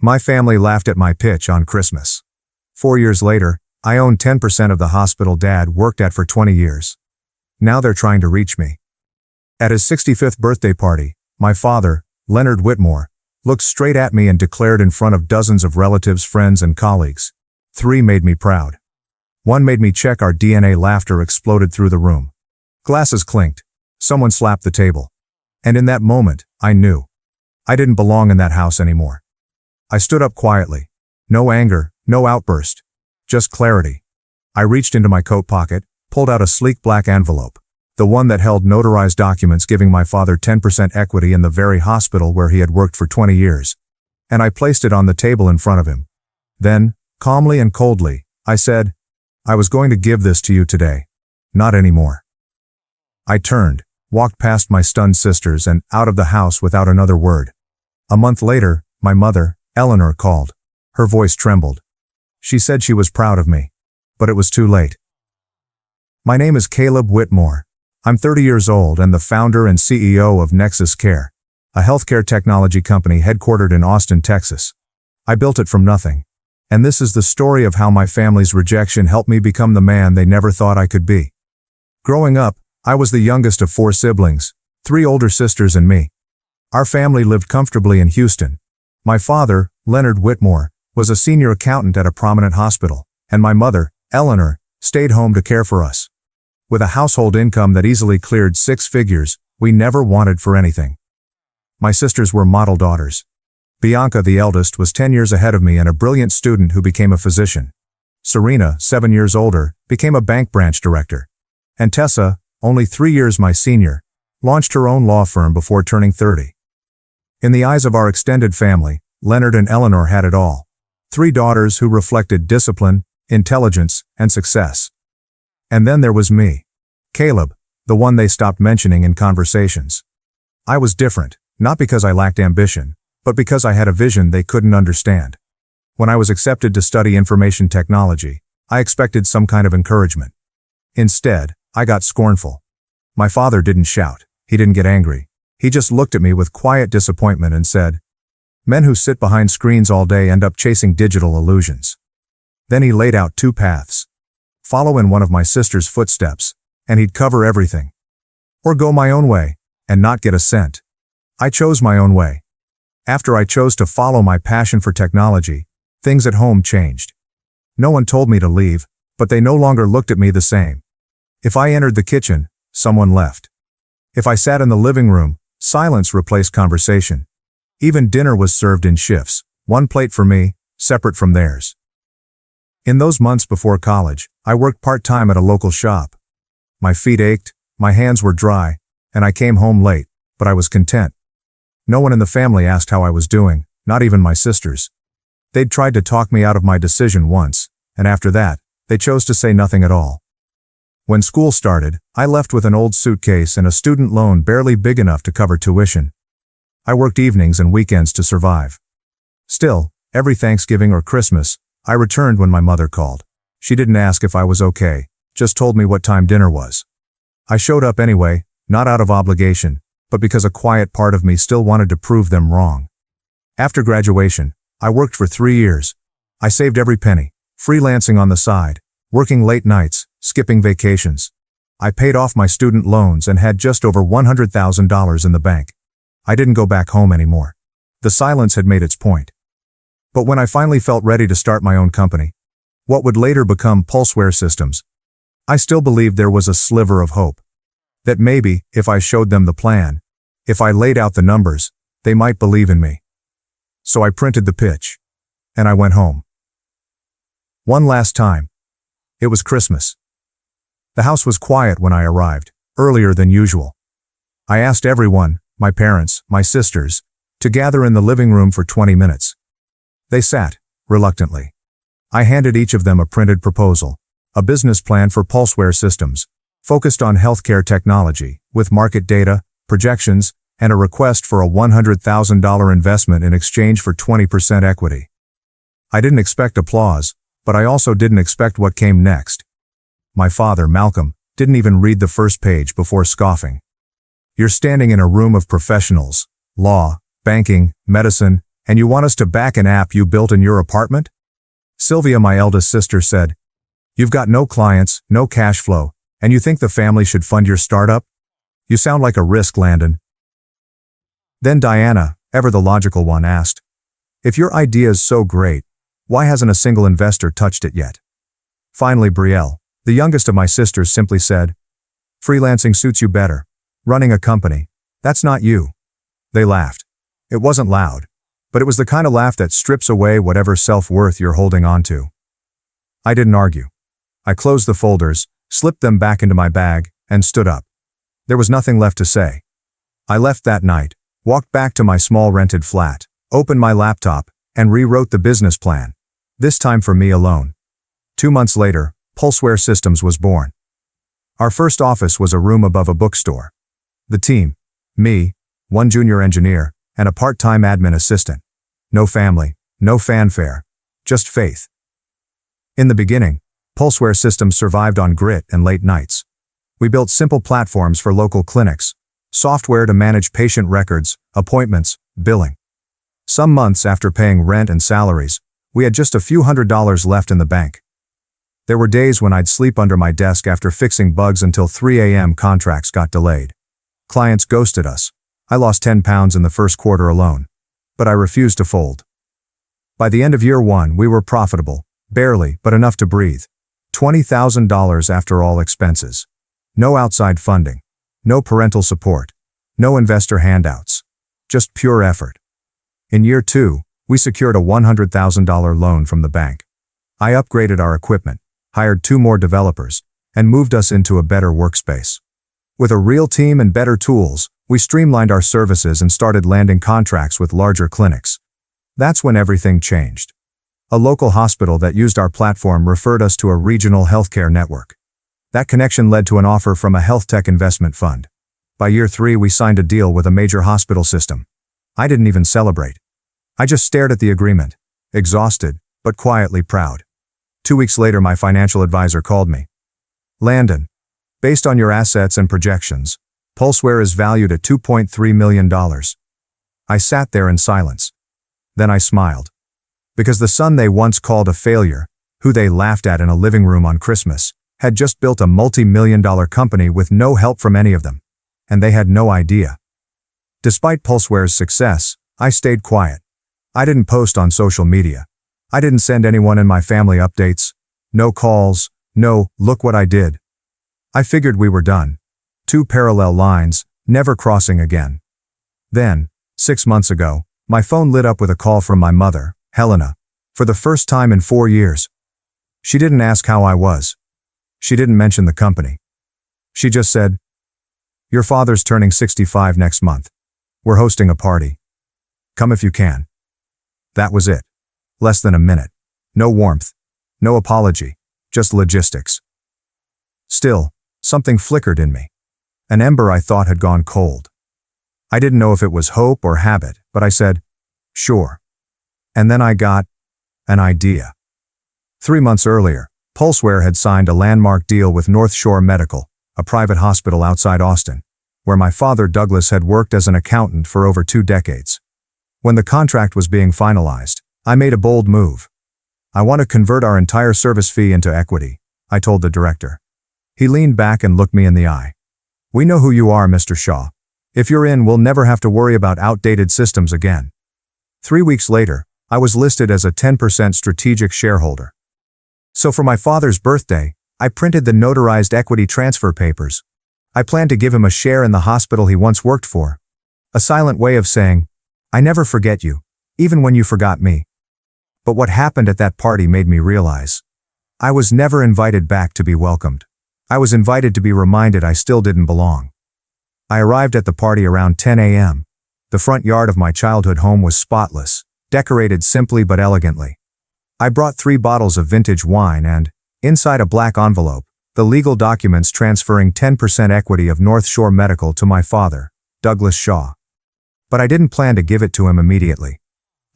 My family laughed at my pitch on Christmas. 4 years later, I owned 10% of the hospital Dad worked at for 20 years. Now they're trying to reach me. At his 65th birthday party, my father, Leonard Whitmore, looked straight at me and declared in front of dozens of relatives, friends, and colleagues. 3 made me proud. 1 made me check our DNA. Laughter exploded through the room. Glasses clinked. Someone slapped the table. And in that moment, I knew. I didn't belong in that house anymore. I stood up quietly. No anger, no outburst. Just clarity. I reached into my coat pocket, pulled out a sleek black envelope, the one that held notarized documents giving my father 10% equity in the very hospital where he had worked for 20 years. And I placed it on the table in front of him. Then, calmly and coldly, I said, "I was going to give this to you today. Not anymore." I turned, walked past my stunned sisters and out of the house without another word. A month later, my mother, Eleanor, called. Her voice trembled. She said she was proud of me. But it was too late. My name is Caleb Whitmore. I'm 30 years old and the founder and CEO of Nexus Care, a healthcare technology company headquartered in Austin, Texas. I built it from nothing. And this is the story of how my family's rejection helped me become the man they never thought I could be. Growing up, I was the youngest of 4 siblings, 3 older sisters and me. Our family lived comfortably in Houston. My father, Leonard Whitmore, was a senior accountant at a prominent hospital, and my mother, Eleanor, stayed home to care for us. With a household income that easily cleared 6 figures, we never wanted for anything. My sisters were model daughters. Bianca, the eldest, was 10 years ahead of me and a brilliant student who became a physician. Serena, 7 years older, became a bank branch director. And Tessa, only 3 years my senior, launched her own law firm before turning 30. In the eyes of our extended family, Leonard and Eleanor had it all. 3 daughters who reflected discipline, intelligence, and success. And then there was me. Caleb, the one they stopped mentioning in conversations. I was different, not because I lacked ambition, but because I had a vision they couldn't understand. When I was accepted to study information technology, I expected some kind of encouragement. Instead, I got scornful. My father didn't shout. He didn't get angry. He just looked at me with quiet disappointment and said, "Men who sit behind screens all day end up chasing digital illusions." Then he laid out 2 paths. Follow in one of my sister's footsteps, and he'd cover everything. Or go my own way, and not get a cent. I chose my own way. After I chose to follow my passion for technology, things at home changed. No one told me to leave, but they no longer looked at me the same. If I entered the kitchen, someone left. If I sat in the living room, silence replaced conversation. Even dinner was served in shifts, 1 plate for me, separate from theirs. In those months before college, I worked part-time at a local shop. My feet ached, my hands were dry, and I came home late, but I was content. No one in the family asked how I was doing, not even my sisters. They'd tried to talk me out of my decision once, and after that, they chose to say nothing at all. When school started, I left with an old suitcase and a student loan barely big enough to cover tuition. I worked evenings and weekends to survive. Still, every Thanksgiving or Christmas, I returned when my mother called. She didn't ask if I was okay, just told me what time dinner was. I showed up anyway, not out of obligation, but because a quiet part of me still wanted to prove them wrong. After graduation, I worked for 3 years. I saved every penny, freelancing on the side, working late nights, skipping vacations. I paid off my student loans and had just over $100,000 in the bank. I didn't go back home anymore. The silence had made its point. But when I finally felt ready to start my own company, what would later become Pulseware Systems, I still believed there was a sliver of hope. That maybe, if I showed them the plan, if I laid out the numbers, they might believe in me. So I printed the pitch. And I went home. One last time. It was Christmas. The house was quiet when I arrived, earlier than usual. I asked everyone, my parents, my sisters, to gather in the living room for 20 minutes. They sat, reluctantly. I handed each of them a printed proposal, a business plan for Pulseware Systems, focused on healthcare technology, with market data, projections, and a request for a $100,000 investment in exchange for 20% equity. I didn't expect applause, but I also didn't expect what came next. My father, Malcolm, didn't even read the first page before scoffing. "You're standing in a room of professionals, law, banking, medicine, And you want us to back an app you built in your apartment? Sylvia, my eldest sister, said. You've got no clients, no cash flow, and you think the family should fund your startup? You sound like a risk, Landon. Then Diana, ever the logical one, asked, if your idea is so great, why hasn't a single investor touched it yet? Finally, Brielle, the youngest of my sisters, simply said, freelancing suits you better. Running a company, that's not you. They laughed. It wasn't loud, but it was the kind of laugh that strips away whatever self-worth you're holding on to. I didn't argue. I closed the folders, slipped them back into my bag, and stood up. There was nothing left to say. I left that night, walked back to my small rented flat, opened my laptop, and rewrote the business plan. This time for me alone. 2 months later, Pulseware Systems was born. Our first office was a room above a bookstore. The team, me, one junior engineer, and a part-time admin assistant. No family, no fanfare, just faith. In the beginning, Pulseware Systems survived on grit and late nights. We built simple platforms for local clinics, software to manage patient records, appointments, billing. Some months after paying rent and salaries, we had just a few $100s left in the bank. There were days when I'd sleep under my desk after fixing bugs until 3 a.m. Contracts got delayed. Clients ghosted us. I lost 10 pounds in the first quarter alone. But I refused to fold. By the end of year 1, we were profitable, barely, but enough to breathe. $20,000 after all expenses. No outside funding. No parental support. No investor handouts. Just pure effort. In year 2, we secured a $100,000 loan from the bank. I upgraded our equipment, hired 2 more developers, and moved us into a better workspace. With a real team and better tools, we streamlined our services and started landing contracts with larger clinics. That's when everything changed. A local hospital that used our platform referred us to a regional healthcare network. That connection led to an offer from a health tech investment fund. By year 3, we signed a deal with a major hospital system. I didn't even celebrate. I just stared at the agreement, exhausted, but quietly proud. 2 weeks later, my financial advisor called me. Landon, based on your assets and projections, Pulseware is valued at $2.3 million. I sat there in silence. Then I smiled. Because the son they once called a failure, who they laughed at in a living room on Christmas, had just built a multi-million-dollar company with no help from any of them. And they had no idea. Despite Pulseware's success, I stayed quiet. I didn't post on social media. I didn't send anyone in my family updates. No calls, no, look what I did. I figured we were done. 2 parallel lines, never crossing again. Then, 6 months ago, my phone lit up with a call from my mother, Helena, for the first time in 4 years. She didn't ask how I was. She didn't mention the company. She just said, your father's turning 65 next month. We're hosting a party. Come if you can. That was it. Less than a minute. No warmth. No apology. Just logistics. Still, something flickered in me. An ember I thought had gone cold. I didn't know if it was hope or habit, but I said, sure. And then I got an idea. 3 months earlier, Pulseware had signed a landmark deal with North Shore Medical, a private hospital outside Austin, where my father Douglas had worked as an accountant for over 2 decades. When the contract was being finalized, I made a bold move. I want to convert our entire service fee into equity, I told the director. He leaned back and looked me in the eye. We know who you are, Mr. Shaw. If you're in, we'll never have to worry about outdated systems again. 3 weeks later, I was listed as a 10% strategic shareholder. So for my father's birthday, I printed the notarized equity transfer papers. I planned to give him a share in the hospital he once worked for. A silent way of saying, I never forget you, even when you forgot me. But what happened at that party made me realize. I was never invited back to be welcomed. I was invited to be reminded I still didn't belong. I arrived at the party around 10 a.m. The front yard of my childhood home was spotless, decorated simply but elegantly. I brought 3 bottles of vintage wine and, inside a black envelope, the legal documents transferring 10% equity of North Shore Medical to my father, Douglas Shaw. But I didn't plan to give it to him immediately.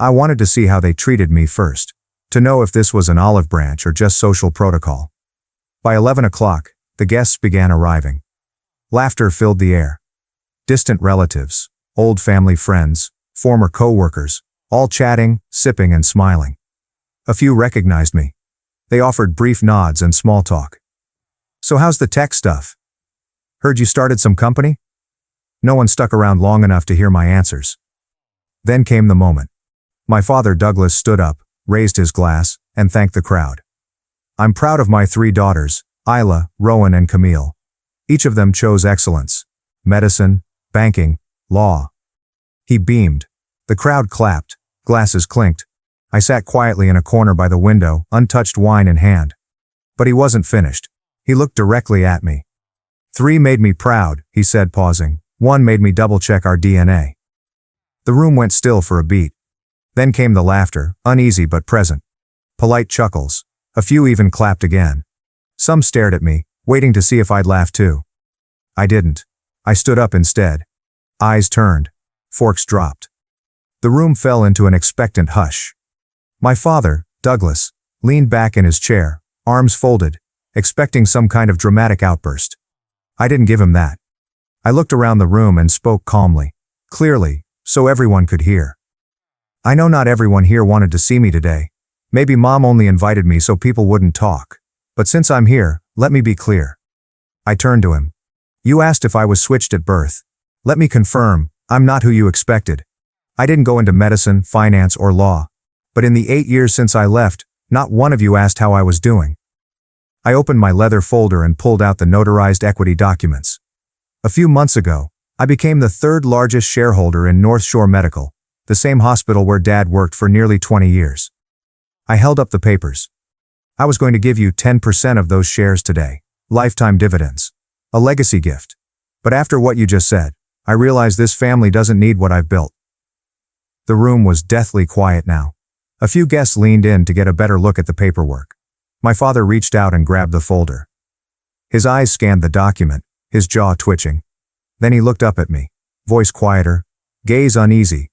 I wanted to see how they treated me first, to know if this was an olive branch or just social protocol. By 11 o'clock, the guests began arriving. Laughter filled the air. Distant relatives, old family friends, former co-workers, all chatting, sipping and smiling. A few recognized me. They offered brief nods and small talk. "So how's the tech stuff? Heard you started some company?" No one stuck around long enough to hear my answers. Then came the moment. My father Douglas stood up, raised his glass, and thanked the crowd. "I'm proud of my 3 daughters, Isla, Rowan and Camille. Each of them chose excellence. Medicine, banking, law." He beamed. The crowd clapped, glasses clinked. I sat quietly in a corner by the window, untouched wine in hand. But he wasn't finished. He looked directly at me. "3 made me proud," he said, pausing. "1 made me double-check our DNA." The room went still for a beat. Then came the laughter, uneasy but present. Polite chuckles. A few even clapped again. Some stared at me, waiting to see if I'd laugh too. I didn't. I stood up instead. Eyes turned. Forks dropped. The room fell into an expectant hush. My father, Douglas, leaned back in his chair, arms folded, expecting some kind of dramatic outburst. I didn't give him that. I looked around the room and spoke calmly, clearly, so everyone could hear. "I know not everyone here wanted to see me today. Maybe Mom only invited me so people wouldn't talk. But since I'm here, let me be clear." I turned to him. "You asked if I was switched at birth. Let me confirm, I'm not who you expected. I didn't go into medicine, finance, or law. But in the 8 years since I left, not one of you asked how I was doing." I opened my leather folder and pulled out the notarized equity documents. A few months ago, I became the 3rd largest shareholder in North Shore Medical, the same hospital where Dad worked for nearly 20 years. I held up the papers. "I was going to give you 10% of those shares today, lifetime dividends, a legacy gift. But after what you just said, I realize this family doesn't need what I've built." The room was deathly quiet now. A few guests leaned in to get a better look at the paperwork. My father reached out and grabbed the folder. His eyes scanned the document, his jaw twitching. Then he looked up at me, voice quieter, gaze uneasy.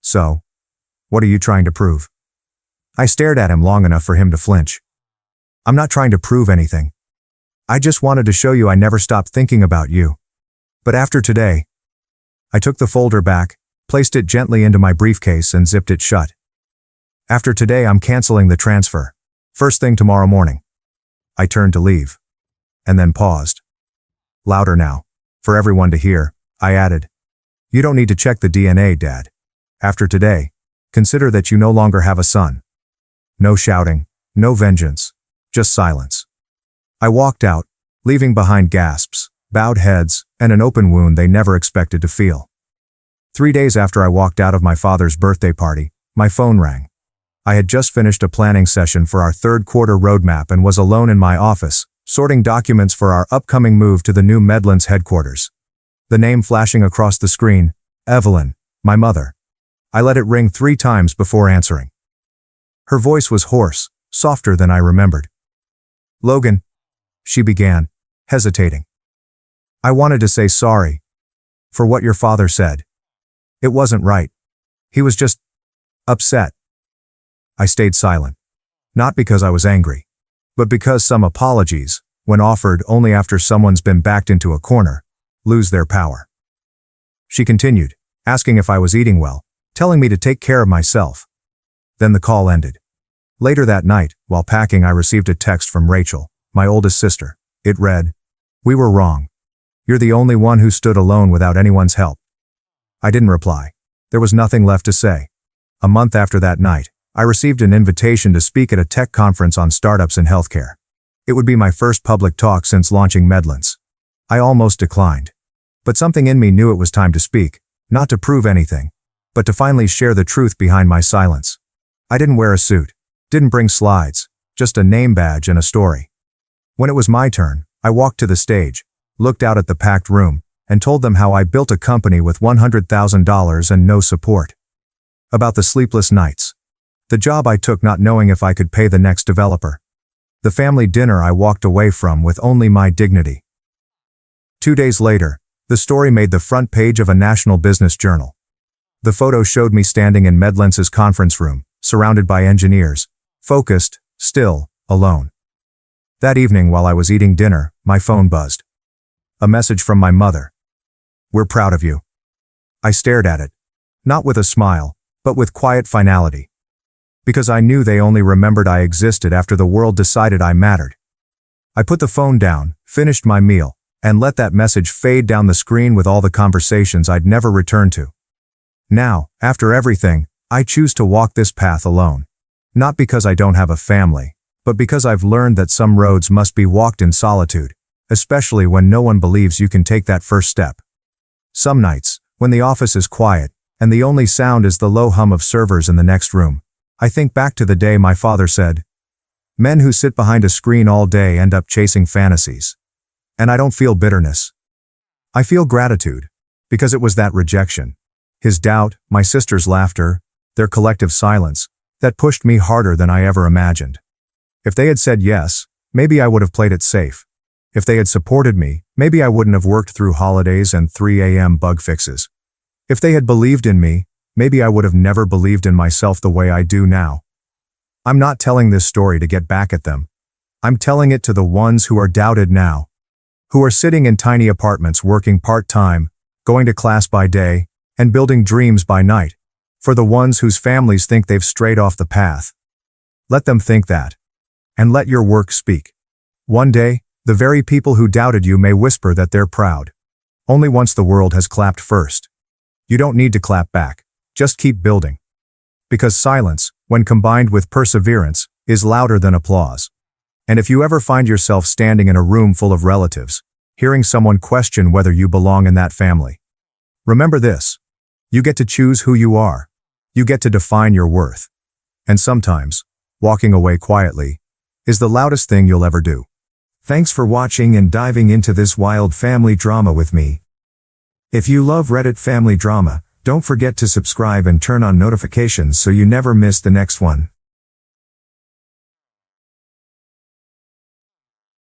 "So, what are you trying to prove?" I stared at him long enough for him to flinch. "I'm not trying to prove anything. I just wanted to show you I never stopped thinking about you. But after today..." I took the folder back, placed it gently into my briefcase and zipped it shut. "After today I'm canceling the transfer. First thing tomorrow morning." I turned to leave. And then paused. Louder now, for everyone to hear, I added, "You don't need to check the DNA, Dad. After today, consider that you no longer have a son." No shouting, no vengeance, just silence. I walked out, leaving behind gasps, bowed heads, and an open wound they never expected to feel. 3 days after I walked out of my father's birthday party, my phone rang. I had just finished a planning session for our 3rd quarter roadmap and was alone in my office, sorting documents for our upcoming move to the new Medlands headquarters. The name flashing across the screen, Evelyn, my mother. I let it ring 3 times before answering. Her voice was hoarse, softer than I remembered. "Logan," she began, hesitating. "I wanted to say sorry for what your father said. It wasn't right. He was just upset." I stayed silent. Not because I was angry, but because some apologies, when offered only after someone's been backed into a corner, lose their power. She continued, asking if I was eating well, telling me to take care of myself. Then the call ended. Later that night, while packing, I received a text from Rachel, my oldest sister. It read, "We were wrong. You're the only one who stood alone without anyone's help." I didn't reply. There was nothing left to say. A month after that night, I received an invitation to speak at a tech conference on startups in healthcare. It would be my first public talk since launching Medlands. I almost declined. But something in me knew it was time to speak, not to prove anything, but to finally share the truth behind my silence. I didn't wear a suit, didn't bring slides, just a name badge and a story. When it was my turn, I walked to the stage, looked out at the packed room, and told them how I built a company with $100,000 and no support. About the sleepless nights. The job I took not knowing if I could pay the next developer. The family dinner I walked away from with only my dignity. 2 days later, the story made the front page of a national business journal. The photo showed me standing in Medlands' conference room, surrounded by engineers, focused, still, alone. That evening while I was eating dinner, my phone buzzed. A message from my mother. "We're proud of you." I stared at it. Not with a smile, but with quiet finality. Because I knew they only remembered I existed after the world decided I mattered. I put the phone down, finished my meal, and let that message fade down the screen with all the conversations I'd never return to. Now, after everything, I choose to walk this path alone. Not because I don't have a family, but because I've learned that some roads must be walked in solitude, especially when no one believes you can take that first step. Some nights, when the office is quiet, and the only sound is the low hum of servers in the next room, I think back to the day my father said, "Men who sit behind a screen all day end up chasing fantasies." And I don't feel bitterness. I feel gratitude, because it was that rejection, his doubt, my sister's laughter, their collective silence, that pushed me harder than I ever imagined. If they had said yes, maybe I would have played it safe. If they had supported me, maybe I wouldn't have worked through holidays and 3 a.m. bug fixes. If they had believed in me, maybe I would have never believed in myself the way I do now. I'm not telling this story to get back at them. I'm telling it to the ones who are doubted now, who are sitting in tiny apartments working part-time, going to class by day, and building dreams by night, for the ones whose families think they've strayed off the path. Let them think that. And let your work speak. One day, the very people who doubted you may whisper that they're proud. Only once the world has clapped first. You don't need to clap back. Just keep building. Because silence, when combined with perseverance, is louder than applause. And if you ever find yourself standing in a room full of relatives, hearing someone question whether you belong in that family, remember this. You get to choose who you are. You get to define your worth. And sometimes, walking away quietly is the loudest thing you'll ever do. Thanks for watching and diving into this wild family drama with me. If you love Reddit family drama, don't forget to subscribe and turn on notifications so you never miss the next one.